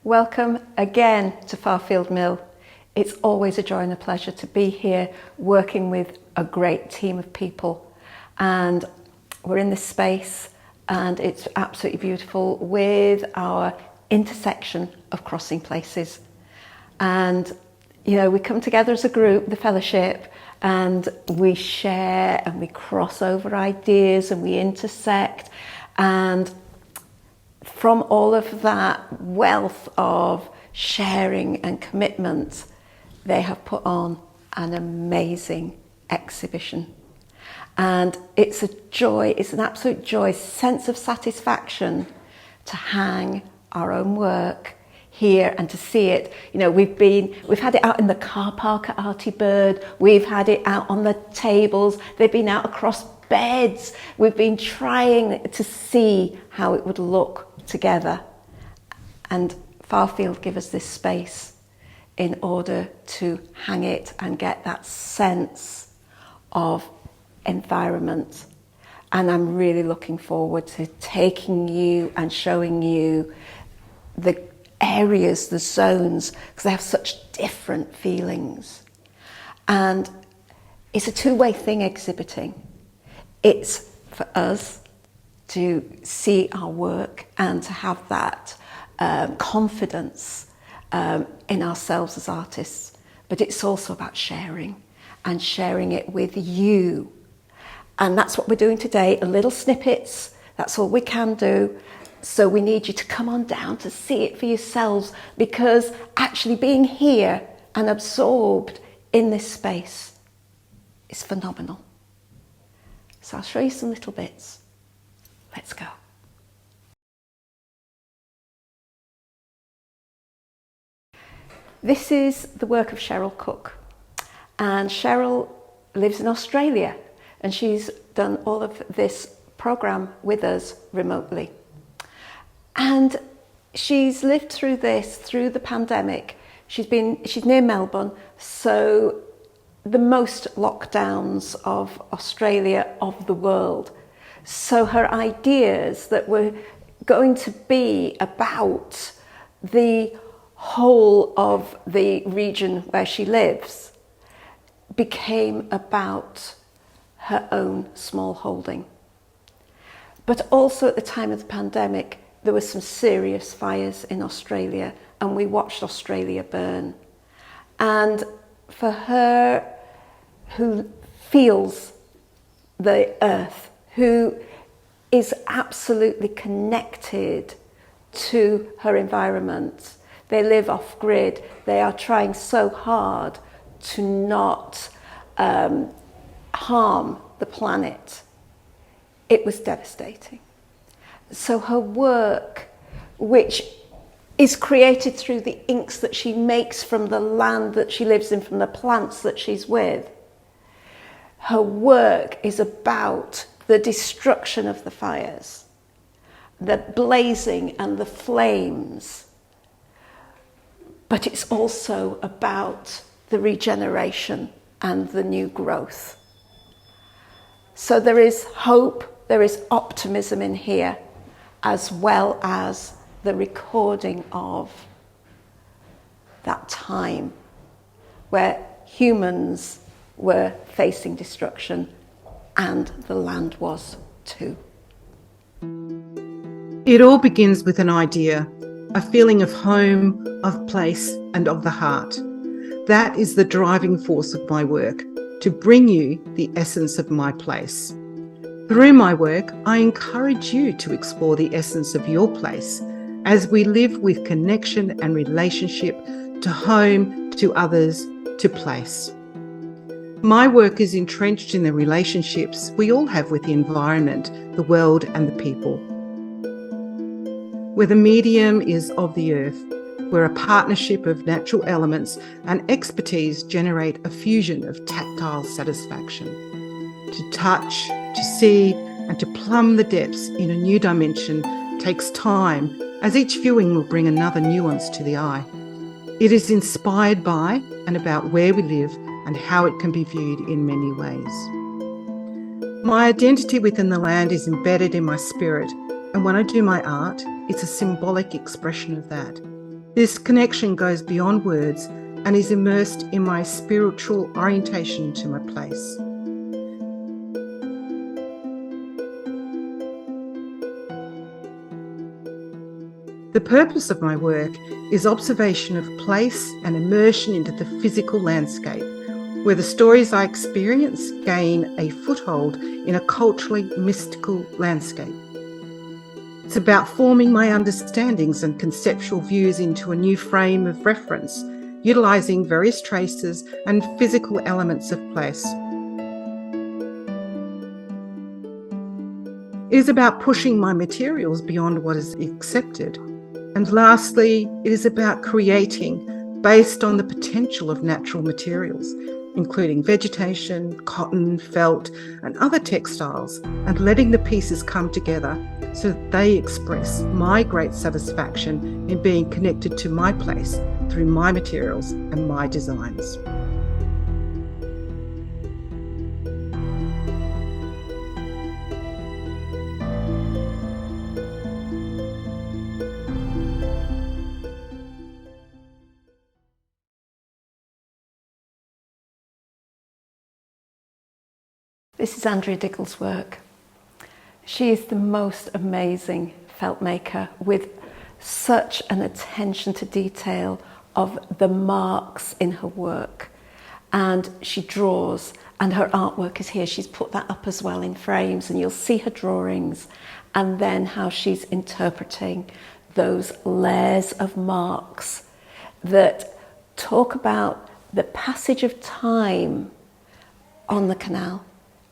Welcome again to Farfield Mill. It's always a joy and a pleasure to be here working with a great team of people. And we're in this space and it's absolutely beautiful with our intersection of crossing places. And, you know, we come together as a group, the fellowship, and we share and we cross over ideas and we intersect. And from all of that wealth of sharing and commitment, they have put on an amazing exhibition. And it's a joy, it's an absolute joy, sense of satisfaction to hang our own work here and to see it. You know, we've had it out in the car park at Artybird, we've had it out on the tables, they've been out across beds. We've been trying to see how it would look together, and Farfield give us this space in order to hang it and get that sense of environment. And I'm really looking forward to taking you and showing you the areas, the zones, because they have such different feelings. And it's a two-way thing, exhibiting. It's for us to see our work and to have that confidence in ourselves as artists. But it's also about sharing and sharing it with you. And that's what we're doing today, little snippets. That's all we can do. So we need you to come on down to see it for yourselves, because actually being here and absorbed in this space is phenomenal. So I'll show you some little bits. Let's go. This is the work of Cheryl Cook. And Cheryl lives in Australia, and she's done all of this program with us remotely. And she's lived through this, through the pandemic. She's near Melbourne, so the most lockdowns of Australia, of the world. So her ideas that were going to be about the whole of the region where she lives became about her own small holding. But also at the time of the pandemic, there were some serious fires in Australia, and we watched Australia burn. And for her, who feels the earth, who is absolutely connected to her environment, they live off grid, they are trying so hard to not harm the planet. It was devastating. So her work, which is created through the inks that she makes from the land that she lives in, from the plants that she's with, her work is about the destruction of the fires, the blazing and the flames. But it's also about the regeneration and the new growth. So there is hope, there is optimism in here, as well as the recording of that time where humans were facing destruction, and the land was too. It all begins with an idea, a feeling of home, of place, and of the heart. That is the driving force of my work, to bring you the essence of my place. Through my work, I encourage you to explore the essence of your place as we live with connection and relationship to home, to others, to place. My work is entrenched in the relationships we all have with the environment, the world, and the people. Where the medium is of the earth, where a partnership of natural elements and expertise generate a fusion of tactile satisfaction. To touch, to see, and to plumb the depths in a new dimension takes time, as each viewing will bring another nuance to the eye. It is inspired by and about where we live and how it can be viewed in many ways. My identity within the land is embedded in my spirit, and when I do my art, it's a symbolic expression of that. This connection goes beyond words and is immersed in my spiritual orientation to my place. The purpose of my work is observation of place and immersion into the physical landscape, where the stories I experience gain a foothold in a culturally mystical landscape. It's about forming my understandings and conceptual views into a new frame of reference, utilising various traces and physical elements of place. It is about pushing my materials beyond what is accepted. And lastly, it is about creating based on the potential of natural materials, including vegetation, cotton, felt, and other textiles, and letting the pieces come together so that they express my great satisfaction in being connected to my place through my materials and my designs. This is Andrea Diggle's work. She is the most amazing felt maker with such an attention to detail of the marks in her work. And she draws, and her artwork is here. She's put that up as well in frames, and you'll see her drawings and then how she's interpreting those layers of marks that talk about the passage of time on the canal.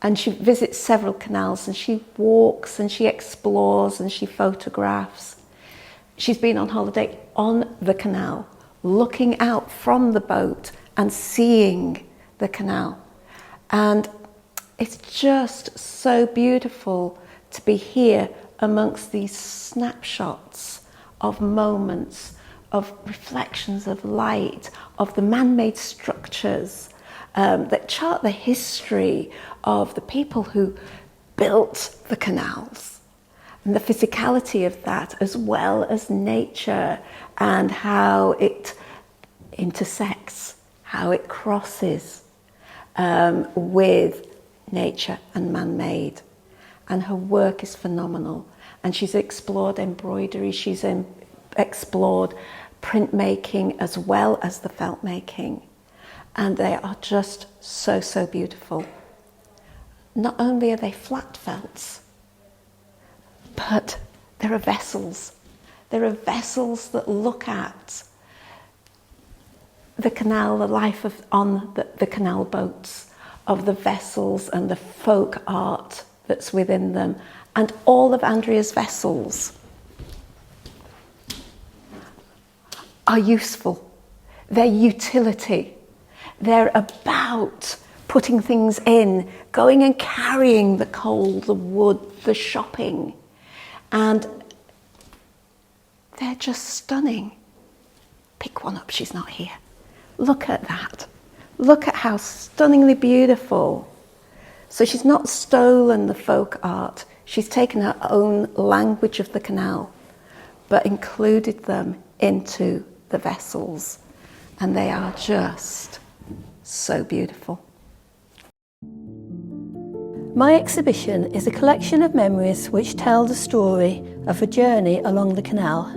And she visits several canals, and she walks and she explores and she photographs. She's been on holiday on the canal, looking out from the boat and seeing the canal. And it's just so beautiful to be here amongst these snapshots of moments, of reflections of light, of the man-made structures that chart the history of the people who built the canals, and the physicality of that, as well as nature and how it intersects, how it crosses with nature and man-made. And her work is phenomenal. And she's explored embroidery, she's explored printmaking as well as the felt making. And they are just so, so beautiful. Not only are they flat felts, but there are vessels. There are vessels that look at the canal, the life on the canal boats, of the vessels and the folk art that's within them. And all of Andrea's vessels are useful. They're utility. They're about putting things in, going and carrying the coal, the wood, the shopping. And they're just stunning. Pick one up, she's not here. Look at that. Look at how stunningly beautiful. So she's not stolen the folk art. She's taken her own language of the canal, but included them into the vessels. And they are just so beautiful. My exhibition is a collection of memories which tell the story of a journey along the canal.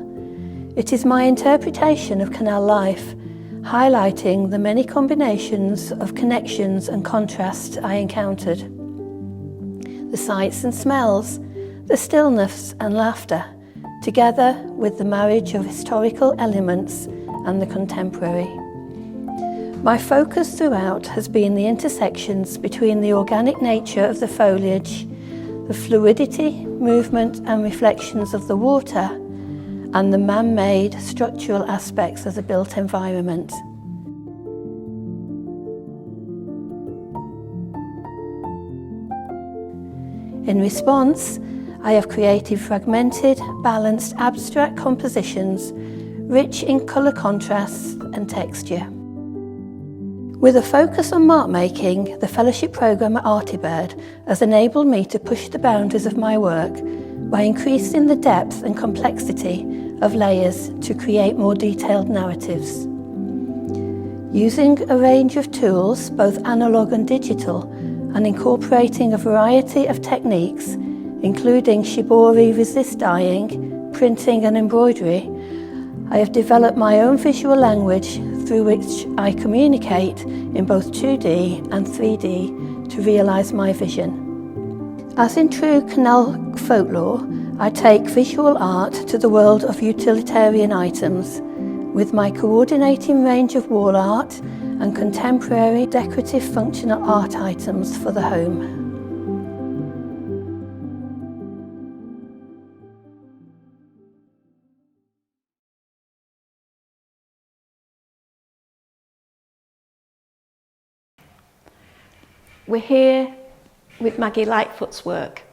It is my interpretation of canal life, highlighting the many combinations of connections and contrasts I encountered. The sights and smells, the stillness and laughter, together with the marriage of historical elements and the contemporary. My focus throughout has been the intersections between the organic nature of the foliage, the fluidity, movement and reflections of the water, and the man-made structural aspects of the built environment. In response, I have created fragmented, balanced, abstract compositions, rich in colour contrasts and texture. With a focus on mark making, the fellowship programme at Artybird has enabled me to push the boundaries of my work by increasing the depth and complexity of layers to create more detailed narratives. Using a range of tools, both analogue and digital, and incorporating a variety of techniques, including shibori resist dyeing, printing and embroidery, I have developed my own visual language through which I communicate in both 2D and 3D to realise my vision. As in true canal folklore, I take visual art to the world of utilitarian items, with my coordinating range of wall art and contemporary decorative functional art items for the home. We're here with Maggie Lightfoot's work,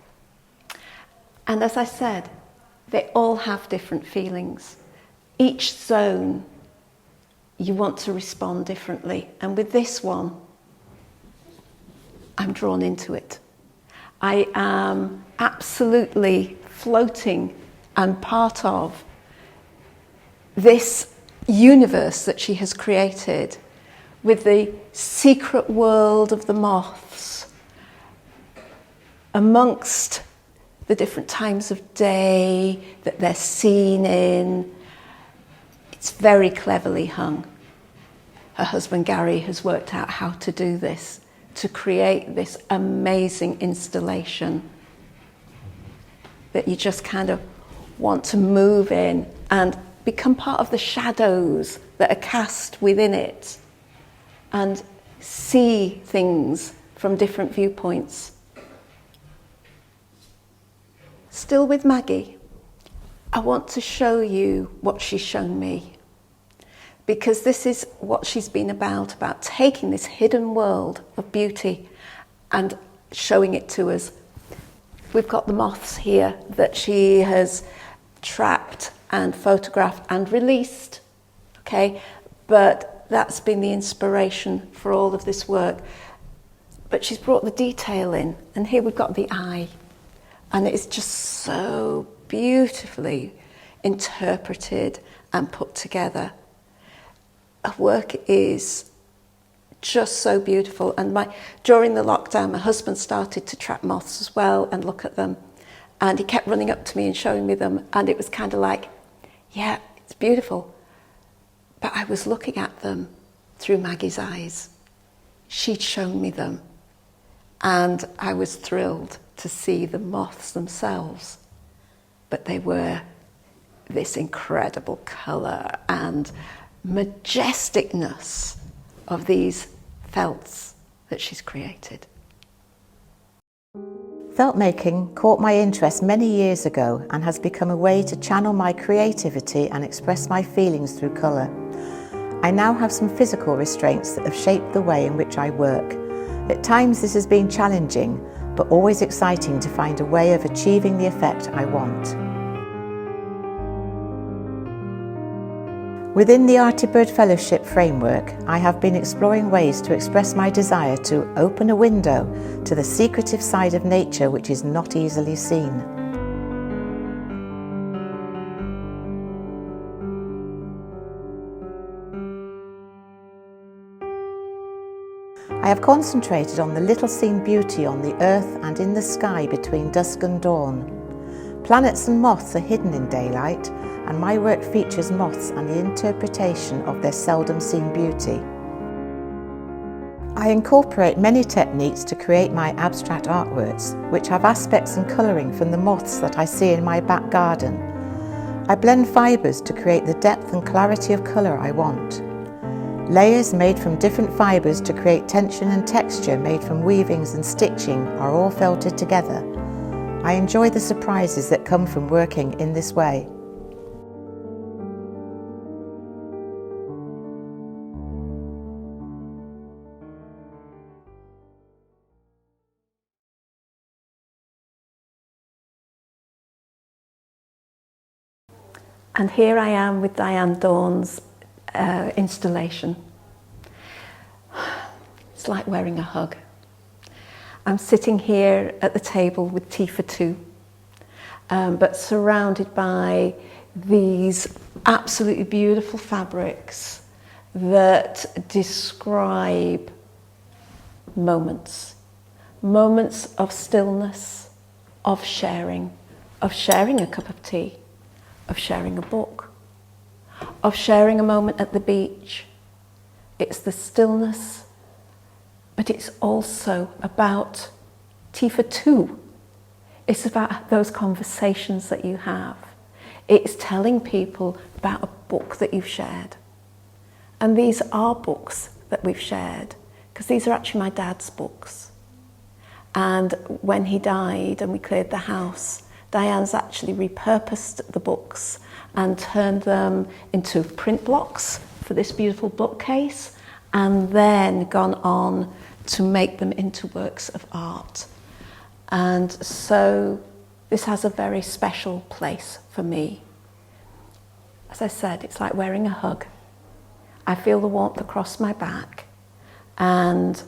and as I said, they all have different feelings. Each zone you want to respond differently, and with this one I'm drawn into it. I am absolutely floating and part of this universe that she has created, with the secret world of the moths amongst the different times of day that they're seen in. It's very cleverly hung. Her husband Gary has worked out how to do this, to create this amazing installation that you just kind of want to move in and become part of the shadows that are cast within it and see things from different viewpoints. Still with Maggie, I want to show you what she's shown me, because this is what she's been about taking this hidden world of beauty and showing it to us. We've got the moths here that she has trapped and photographed and released, okay? But that's been the inspiration for all of this work. But she's brought the detail in, and here we've got the eye, and it's just so beautifully interpreted and put together. Her work is just so beautiful, and during the lockdown my husband started to trap moths as well and look at them, and he kept running up to me and showing me them, and it was kind of like, yeah, it's beautiful, but I was looking at them through Maggie's eyes. She'd shown me them, and I was thrilled to see the moths themselves, but they were this incredible colour and majesticness of these felts that she's created. Felt making caught my interest many years ago and has become a way to channel my creativity and express my feelings through colour. I now have some physical restraints that have shaped the way in which I work. At times this has been challenging, but always exciting to find a way of achieving the effect I want. Within the Artybird Fellowship framework, I have been exploring ways to express my desire to open a window to the secretive side of nature which is not easily seen. I have concentrated on the little seen beauty on the earth and in the sky between dusk and dawn. Planets and moths are hidden in daylight, and my work features moths and the interpretation of their seldom seen beauty. I incorporate many techniques to create my abstract artworks, which have aspects and colouring from the moths that I see in my back garden. I blend fibres to create the depth and clarity of colour I want. Layers made from different fibres to create tension and texture made from weavings and stitching are all felted together. I enjoy the surprises that come from working in this way. And here I am with Diane Dawn's installation. It's like wearing a hug. I'm sitting here at the table with tea for two, but surrounded by these absolutely beautiful fabrics that describe moments of stillness, of sharing a cup of tea, of sharing a book, of sharing a moment at the beach. It's the stillness, but it's also about tea for two. It's about those conversations that you have. It's telling people about a book that you've shared. And these are books that we've shared, because these are actually my dad's books. And when he died and we cleared the house, Diane's actually repurposed the books and turned them into print blocks for this beautiful bookcase, and then gone on to make them into works of art. And so this has a very special place for me. As I said, it's like wearing a hug. I feel the warmth across my back, and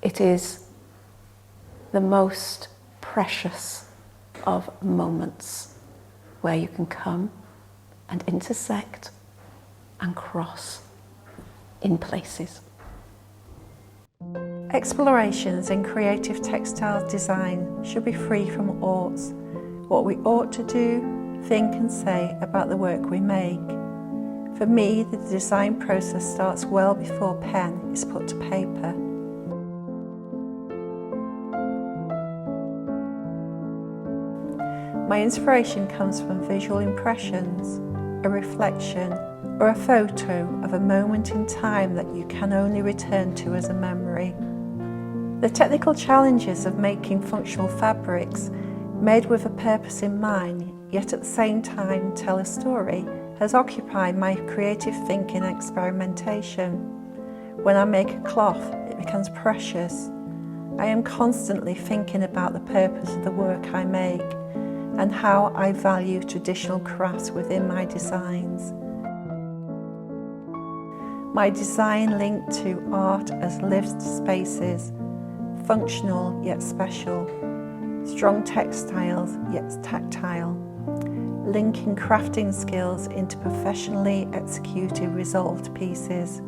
it is the most precious of moments where you can come and intersect and cross in places. Explorations in creative textile design should be free from oughts, what we ought to do, think and say about the work we make. For me, the design process starts well before pen is put to paper. My inspiration comes from visual impressions, a reflection, or a photo of a moment in time that you can only return to as a memory. The technical challenges of making functional fabrics made with a purpose in mind, yet at the same time tell a story, has occupied my creative thinking and experimentation. When I make a cloth, it becomes precious. I am constantly thinking about the purpose of the work I make and how I value traditional crafts within my designs. My design linked to art as lived spaces, functional yet special, strong textiles yet tactile, linking crafting skills into professionally executed resolved pieces.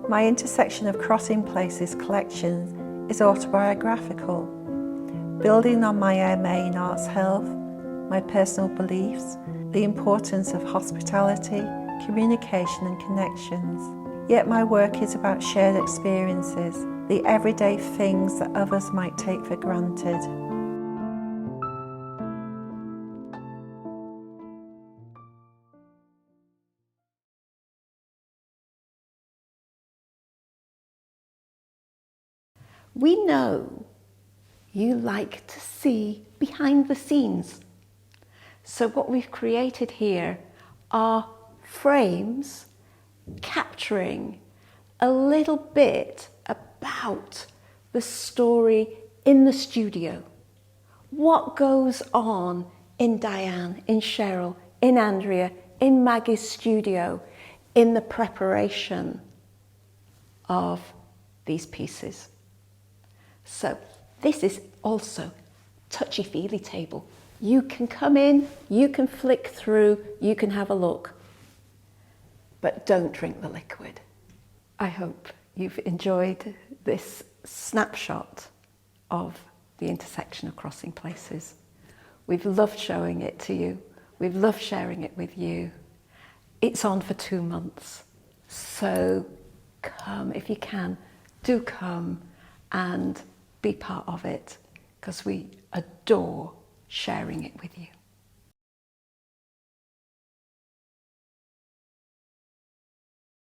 My intersection of crossing places collection is autobiographical, building on my MA in arts health, my personal beliefs, the importance of hospitality, communication and connections. Yet my work is about shared experiences, the everyday things that others might take for granted. We know you like to see behind the scenes. So what we've created here are frames capturing a little bit about the story in the studio. What goes on in Diane, in Cheryl, in Andrea, in Maggie's studio, in the preparation of these pieces. So this is also touchy-feely table. You can come in, you can flick through, you can have a look, but don't drink the liquid. I hope you've enjoyed this snapshot of the intersection of crossing places. We've loved showing it to you. We've loved sharing it with you. It's on for 2 months. So come, if you can, do come and be part of it, because we adore sharing it with you.